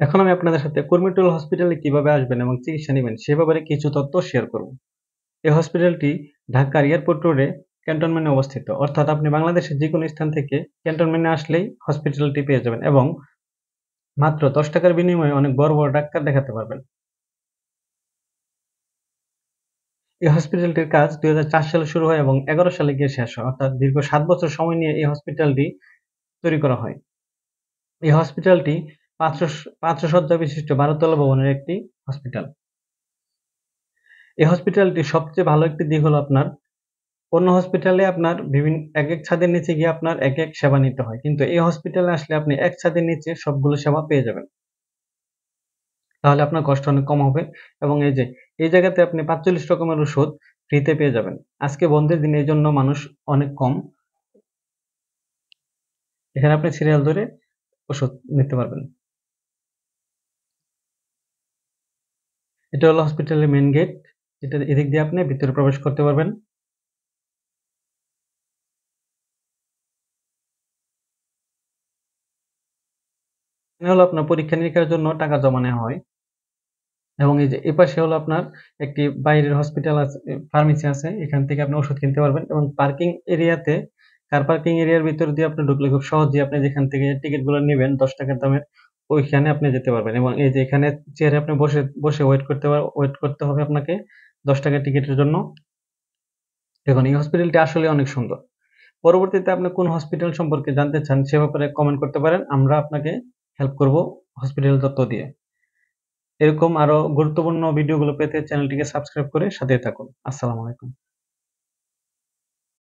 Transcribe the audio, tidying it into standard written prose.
এখন আমি আপনাদের সাথে কুর্মিটোলা হসপিটালে কিভাবে আসবেন এবং চিকিৎসা নিবেন সে ব্যাপারে কিছু তথ্য শেয়ার করব। এই হসপিটালটি ঢাকার এয়ারপোর্ট রোডে ক্যান্টনমেন্টে অবস্থিত। অর্থাৎ আপনি বাংলাদেশের যেকোনো স্থান থেকে ক্যান্টনমেন্টে আসলেই হসপিটালটি পেয়ে যাবেন এবং মাত্র ৳১০ র বিনিময়ে অনেক বড়, বড় ডাক্তার দেখাতে পারবেন। এই হসপিটালটির কাজ ২০০৪ সালে শুরু হয় এবং ১১ সালে গিয়ে শেষ হয়। অর্থাৎ দীর্ঘ ৭ বছর সময় নিয়ে এই হসপিটালটি তৈরি করা হয়। এই হসপিটালটি ৫০০ শয্যা বিশিষ্ট ১২ তলা ভবনের একটি হসপিটাল। এই হসপিটালটির সবচেয়ে ভালো একটি দিক হলো আপনার অন্য হসপিটালে আপনার একেক ছাদের নিচে গিয়ে আপনার একেক সেবা নিতে হয়। কিন্তু এই হসপিটালে আসলে আপনি এক ছাদের নিচে সবগুলো সেবা পেয়ে যাবেন। তাহলে আপনার কষ্ট অনেক কম হবে এবং এই জায়গাতে আপনি ৪৫ রকমের ওষুধ ফ্রিতে পেয়ে যাবেন। আজকে বন্ধের দিন এজন্য মানুষ অনেক কম। এখানে আপনি সিরিয়াল ধরে ওষুধ নিতে পারবেন। এটা হলো হসপিটালের মেইন গেট। এদিক দিয়ে আপনি ভিতরে প্রবেশ করতে পারবেন। এখানে হলো আপনার পরীক্ষা-নিরীক্ষার জন্য টাকা জমা নেওয়া হয়। এবং এপাশে হলো আপনার একটি বাইরের হসপিটাল আছে, ফার্মেসি আছে। এখান থেকে আপনি ওষুধ কিনতে পারবেন এবং পার্কিং এরিয়াতে কার পার্কিং এরিয়ার ভিতর দিয়ে আপনি ঢুকলে খুব সহজেই আপনি যেখান থেকে টিকেটগুলো নিবেন ৳১০ দামের ওইখানে আপনি যেতে পারবেন এবং এখানে চেয়ারে আপনি বসে ওয়েট করতে হবে আপনাকে ৳১০ টিকেটের জন্য। দেখুন এই হসপিটালটি আসলেই অনেক সুন্দর। পরবর্তীতে আপনি কোন হসপিটাল সম্পর্কে জানতে চান সে ব্যাপারে কমেন্ট করতে পারেন। আমরা আপনাকে হেল্প করব হসপিটালের তথ্য দিয়ে। এরকম আরো গুরুত্বপূর্ণ ভিডিওগুলো পেতে চ্যানেলটিকে সাবস্ক্রাইব করে সাথেই থাকুন। আসসালামু আলাইকুম।